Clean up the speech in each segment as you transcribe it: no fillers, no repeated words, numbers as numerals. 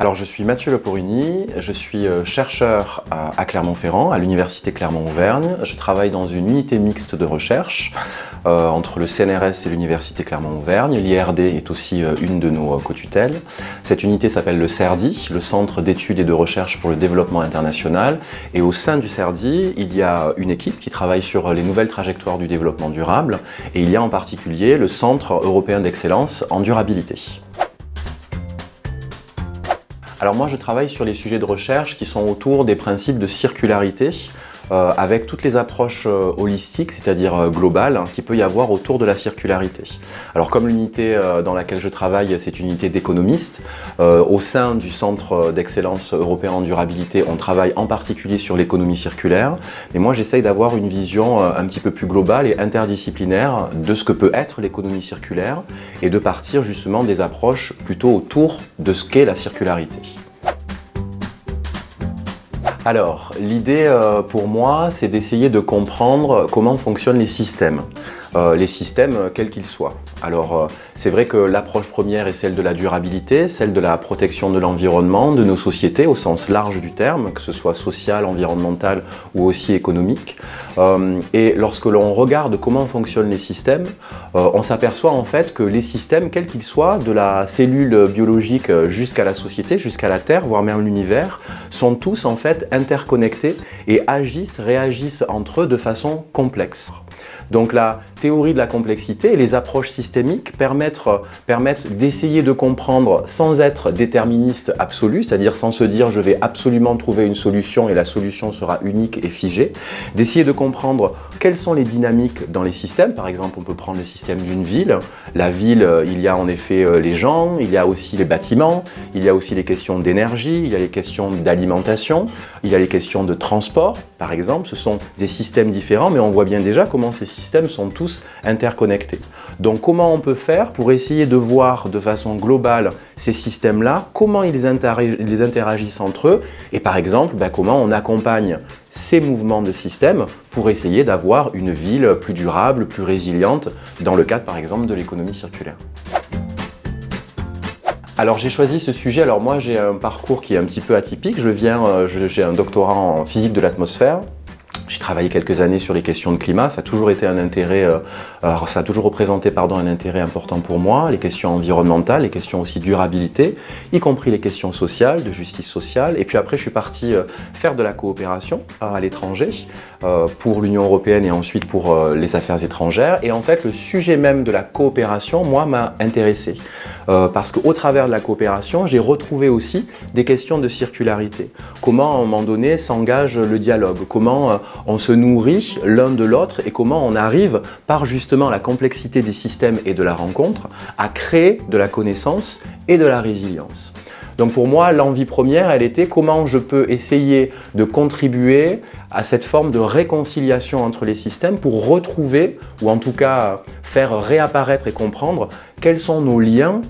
Alors je suis Mathieu Leporuni, je suis chercheur à Clermont-Ferrand, à l'Université Clermont-Auvergne. Je travaille dans une unité mixte de recherche entre le CNRS et l'Université Clermont-Auvergne. L'IRD est aussi une de nos co-tutelles. Cette unité s'appelle le CERDI, le Centre d'études et de recherche pour le développement international. Et au sein du CERDI, il y a une équipe qui travaille sur les nouvelles trajectoires du développement durable. Et il y a en particulier le Centre européen d'excellence en durabilité. Alors moi je travaille sur les sujets de recherche qui sont autour des principes de circularité avec toutes les approches holistiques, c'est-à-dire globales, qu'il peut y avoir autour de la circularité. Alors comme l'unité dans laquelle je travaille, c'est une unité d'économistes, au sein du Centre d'excellence européen en durabilité, on travaille en particulier sur l'économie circulaire, mais moi j'essaye d'avoir une vision un petit peu plus globale et interdisciplinaire de ce que peut être l'économie circulaire et de partir justement des approches plutôt autour de ce qu'est la circularité. Alors, l'idée pour moi, c'est d'essayer de comprendre comment fonctionnent les systèmes quels qu'ils soient. Alors, c'est vrai que l'approche première est celle de la durabilité, celle de la protection de l'environnement, de nos sociétés au sens large du terme, que ce soit social, environnemental ou aussi économique. Et lorsque l'on regarde comment fonctionnent les systèmes, on s'aperçoit en fait que les systèmes, quels qu'ils soient, de la cellule biologique jusqu'à la société, jusqu'à la Terre, voire même l'univers, sont tous en fait interconnectés et réagissent entre eux de façon complexe. Donc la théorie de la complexité et les approches systémiques permettent d'essayer de comprendre sans être déterministe absolu, c'est-à-dire sans se dire je vais absolument trouver une solution et la solution sera unique et figée, d'essayer de comprendre quelles sont les dynamiques dans les systèmes. Par exemple, on peut prendre le système d'une ville. La ville, il y a en effet les gens, il y a aussi les bâtiments, il y a aussi les questions d'énergie, il y a les questions d'alimentation, il y a les questions de transport, par exemple. Ce sont des systèmes différents, mais on voit bien déjà comment ces systèmes sont tous interconnectés. Donc comment on peut faire pour essayer de voir de façon globale ces systèmes-là, comment ils interagissent entre eux et par exemple comment on accompagne ces mouvements de systèmes pour essayer d'avoir une ville plus durable, plus résiliente dans le cadre par exemple de l'économie circulaire. Alors j'ai choisi ce sujet, alors moi j'ai un parcours qui est un petit peu atypique, j'ai un doctorat en physique de l'atmosphère. J'ai travaillé quelques années sur les questions de climat, ça a toujours été un intérêt, ça a toujours représenté un intérêt important pour moi, les questions environnementales, les questions aussi durabilité, y compris les questions sociales, de justice sociale. Et puis après, je suis parti faire de la coopération à l'étranger pour l'Union européenne et ensuite pour les affaires étrangères. Et en fait, le sujet même de la coopération, moi, m'a intéressé. Parce qu'au travers de la coopération, j'ai retrouvé aussi des questions de circularité. Comment, à un moment donné, s'engage le dialogue? Comment on se nourrit l'un de l'autre et comment on arrive, par justement la complexité des systèmes et de la rencontre, à créer de la connaissance et de la résilience. Donc pour moi, l'envie première, elle était comment je peux essayer de contribuer à cette forme de réconciliation entre les systèmes pour retrouver, ou en tout cas faire réapparaître et comprendre quels sont nos liens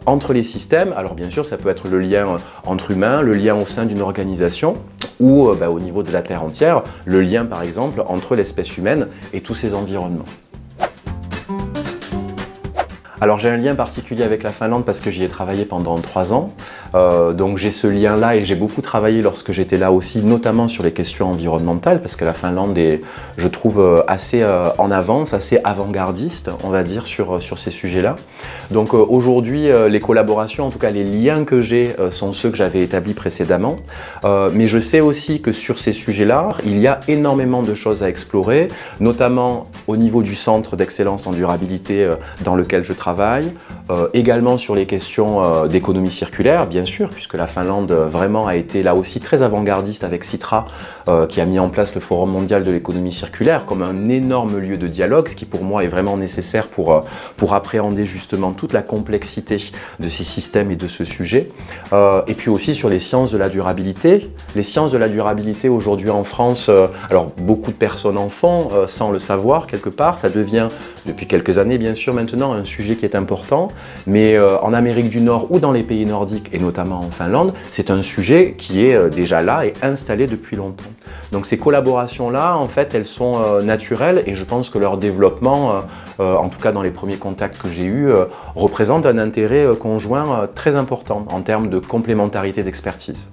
entre les systèmes. Alors bien sûr, ça peut être le lien entre humains, le lien au sein d'une organisation, ou au niveau de la Terre entière, le lien par exemple entre l'espèce humaine et tous ses environnements. Alors j'ai un lien particulier avec la Finlande parce que j'y ai travaillé pendant 3 ans, donc j'ai ce lien-là et j'ai beaucoup travaillé lorsque j'étais là aussi, notamment sur les questions environnementales, parce que la Finlande est, je trouve, assez en avance, assez avant-gardiste, on va dire, sur ces sujets-là. Donc aujourd'hui, les collaborations, en tout cas les liens que j'ai, sont ceux que j'avais établis précédemment, mais je sais aussi que sur ces sujets-là, il y a énormément de choses à explorer, notamment au niveau du centre d'excellence en durabilité dans lequel je travaille, également sur les questions d'économie circulaire, bien sûr, puisque la Finlande vraiment a été là aussi très avant-gardiste avec Sitra, qui a mis en place le Forum mondial de l'économie circulaire comme un énorme lieu de dialogue, ce qui pour moi est vraiment nécessaire pour appréhender justement toute la complexité de ces systèmes et de ce sujet. Et puis aussi sur les sciences de la durabilité. Les sciences de la durabilité aujourd'hui en France, alors beaucoup de personnes en font sans le savoir quelque part, ça devient depuis quelques années bien sûr maintenant un sujet qui est important, mais en Amérique du Nord ou dans les pays nordiques, et notamment en Finlande, c'est un sujet qui est déjà là et installé depuis longtemps. Donc ces collaborations-là, en fait, elles sont naturelles et je pense que leur développement, en tout cas dans les premiers contacts que j'ai eus, représente un intérêt conjoint très important en termes de complémentarité d'expertise.